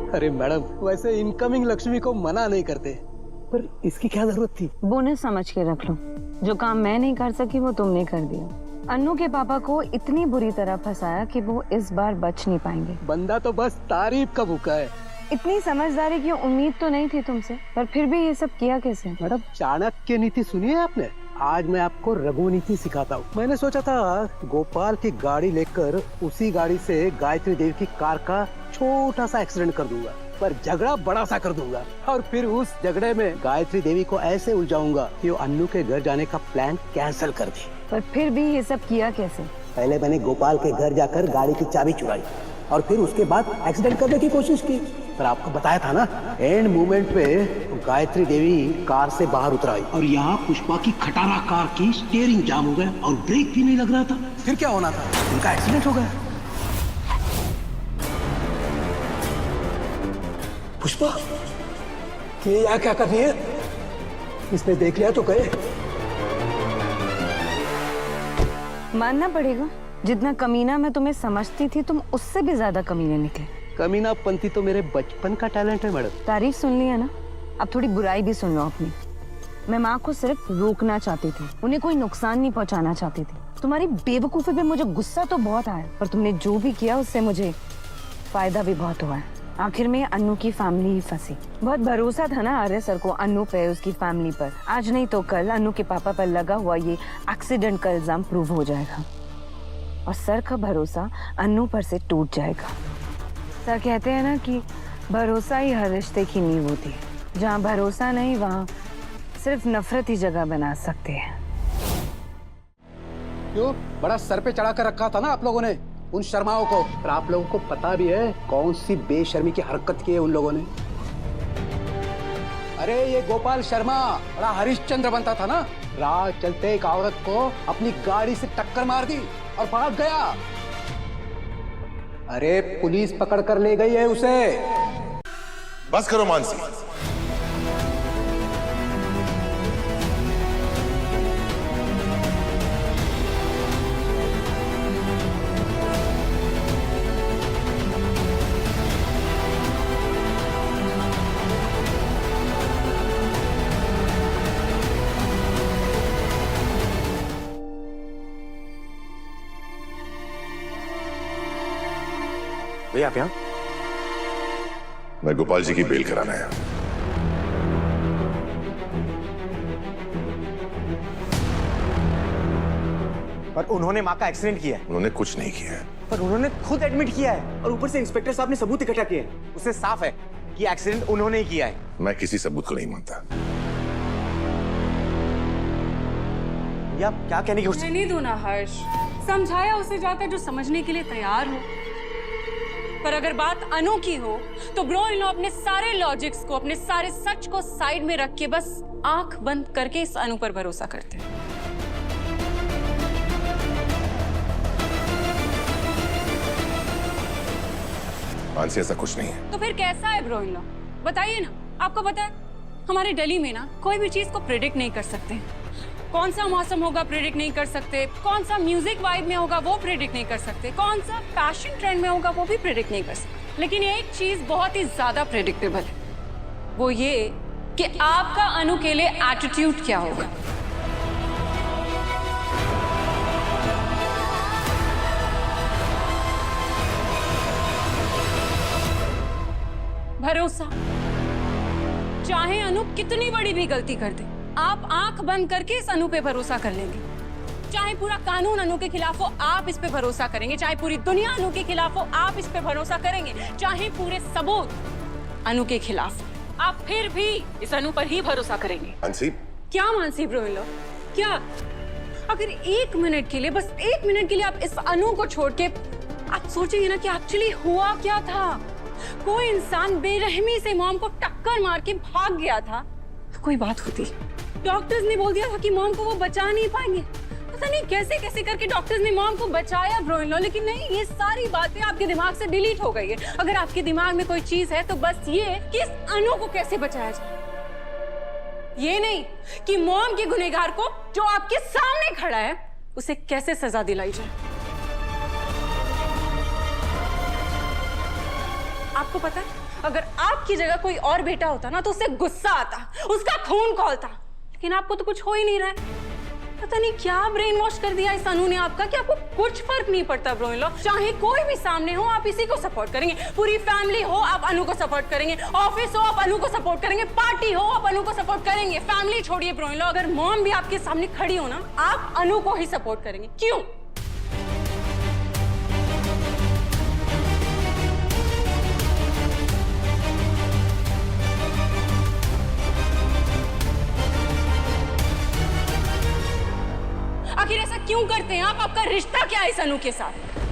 अरे मैडम, वैसे इनकमिंग लक्ष्मी को मना नहीं करते, पर इसकी क्या जरूरत थी? बोनस समझ के रख लो। जो काम मैं नहीं कर सकी वो तुमने कर दिया। अन्नू के पापा को इतनी बुरी तरह फंसाया कि वो इस बार बच नहीं पाएंगे। बंदा तो बस तारीफ का भूखा है। इतनी समझदारी की उम्मीद तो नहीं थी तुमसे, पर फिर भी ये सब किया कैसे? मैडम, चाणक्य नीति सुनी है आपने? आज मैं आपको रघु नीति सिखाता हूँ। मैंने सोचा था गोपाल की गाड़ी लेकर उसी गाड़ी से गायत्री देवी की कार का छोटा सा एक्सीडेंट कर दूंगा, पर झगड़ा बड़ा सा कर दूंगा और फिर उस झगड़े में गायत्री देवी को ऐसे उलझाऊंगा कि वो अन्नू के घर जाने का प्लान कैंसिल कर दे। पर फिर भी ये सब किया कैसे? पहले मैंने गोपाल के घर जाकर गाड़ी की चाबी चुराई और फिर उसके बाद एक्सीडेंट करने की कोशिश की। पर आपको बताया था ना, एंड मोमेंट पे गायत्री देवी कार से बाहर उतर आई और यहाँ पुष्पा की खटारा कार की स्टीयरिंग जाम हो गया और ब्रेक भी नहीं लग रहा था। फिर क्या होना था? उनका एक्सीडेंट हो गया। पुष्पा, ये यहाँ क्या कर रही है? इसने देख लिया तो कहे। मानना पड़ेगा, जितना कमीना मैं तुम्हें समझती थी तुम उससे भी ज्यादा कमीने निकले। कमीनापंती तो मेरे बचपन का टैलेंट है मैडम। तारीफ सुन ली है ना, अब थोड़ी बुराई भी सुन लो अपनी। मैं माँ को सिर्फ रोकना चाहती थी, उन्हें कोई नुकसान नहीं पहुँचाना चाहती थी। तुम्हारी बेवकूफी पे मुझे गुस्सा तो बहुत आया, पर तुमने जो भी किया उससे मुझे फायदा भी बहुत हुआ है। आखिर में अन्नू की फैमिली ही फंसी। बहुत भरोसा था ना आर्य सर को अन्नू पे, उसकी फैमिली पर। आज नहीं तो कल अन्नू के पापा पर लगा हुआ ये एक्सीडेंट का इल्जाम प्रूव हो जाएगा और सर का भरोसा अन्नू पर से टूट जाएगा। सर कहते हैं ना कि भरोसा ही हर रिश्ते की नींव होती है। जहाँ भरोसा नहीं वहाँ सिर्फ नफरत ही जगह बना सकते हैं। क्यों बड़ा सर पे चढ़ा कर रखा था ना आप लोगों ने उन शर्माओं को, पर आप लोगों को पता भी है कौन सी बेशर्मी की हरकत की है उन लोगों ने। अरे ये गोपाल शर्मा बड़ा हरिश्चंद्र बनता था ना, राह चलते एक औरत को अपनी गाड़ी से टक्कर मार दी और भाग गया। अरे पुलिस पकड़ कर ले गई है उसे। बस करो मानसी। भैया आप यहाँ? मैं गोपाल जी की बेल कराना है। पर उन्होंने माँ का एक्सीडेंट किया है। उन्होंने कुछ नहीं किया है। पर उन्होंने खुद एडमिट किया है और ऊपर से इंस्पेक्टर साहब ने सबूत इकट्ठा किए हैं। उससे साफ है कि एक्सीडेंट उन्होंने ही किया है। मैं किसी सबूत को नहीं मानता। भैया आप क्या कहने की कोशिश? रहने दो ना हर्ष, समझाया उसे जाकर जो समझने के लिए तैयार हो। पर अगर बात अनु की हो तो ब्रो इन लॉ अपने सारे लॉजिक्स को, अपने सारे सच को साइड में रख के बस आंख बंद करके इस अनु पर भरोसा करते हैं। मानसी ऐसा कुछ नहीं है। तो फिर कैसा है ब्रो इन लॉ, बताइए ना। आपको पता है हमारे दिल्ली में ना कोई भी चीज को प्रेडिक्ट नहीं कर सकते। कौन सा मौसम होगा प्रेडिक्ट नहीं कर सकते, कौन सा म्यूजिक वाइब में होगा वो प्रेडिक्ट नहीं कर सकते, कौन सा फैशन ट्रेंड में होगा वो भी प्रेडिक्ट नहीं कर सकते। लेकिन एक चीज बहुत ही ज्यादा प्रेडिक्टेबल है, वो ये कि आपका अनु के लिए एटीट्यूड क्या होगा। भरोसा। चाहे अनु कितनी बड़ी भी गलती कर दे, आप आंख बंद करके इस अनु पे भरोसा कर लेंगे। चाहे पूरा कानून अनु के खिलाफ हो, आप इस पे भरोसा करेंगे। चाहे पूरी दुनिया अनु के खिलाफ हो, आप इस पे भरोसा करेंगे। चाहे पूरे सबूत अनु के खिलाफ, आप फिर भी इस अनु पर ही भरोसा करेंगे। मानसी, क्या मानसी ब्रो इन लॉ, क्या अगर एक मिनट के लिए, बस एक मिनट के लिए आप इस अनु को छोड़ के आप सोचेंगे ना कि एक्चुअली हुआ क्या था। कोई इंसान बेरहमी से मॉम को टक्कर मार के भाग गया था तो कोई बात होती। डॉक्टर्स ने बोल दिया था कि मॉम को वो बचा नहीं पाएंगे। पता नहीं कैसे कैसे करके डॉक्टर्स ने मॉम को बचाया ब्रो इन लॉ, लेकिन नहीं, ये सारी बातें आपके दिमाग से डिलीट हो गई है। अगर आपके दिमाग में कोई चीज है तो बस ये कि इस अनु को कैसे बचाया जाए। ये नहीं कि मॉम के गुनहगार को जो आपके सामने खड़ा है उसे कैसे सजा दिलाई जाए। आपको पता है, अगर आपकी जगह कोई और बेटा होता ना तो उसे गुस्सा आता, उसका खून खौलता, लेकिन आपको तो कुछ हो ही नहीं रहा है। पता नहीं क्या ब्रेन वॉश कर दिया इस अनु ने आपका कि आपको कुछ फर्क नहीं पड़ता ब्रोइलो। चाहे कोई भी सामने हो आप इसी को सपोर्ट करेंगे, पूरी फैमिली हो आप अनु को सपोर्ट करेंगे, ऑफिस हो आप अनु को सपोर्ट करेंगे, पार्टी हो आप अनु को सपोर्ट करेंगे। फैमिली छोड़िए ब्रोइलो, अगर मॉम भी आपके सामने खड़ी हो ना आप अनु को ही सपोर्ट करेंगे। क्यों? आखिर ऐसा क्यों करते हैं आप? आपका रिश्ता क्या है इस अनु के साथ?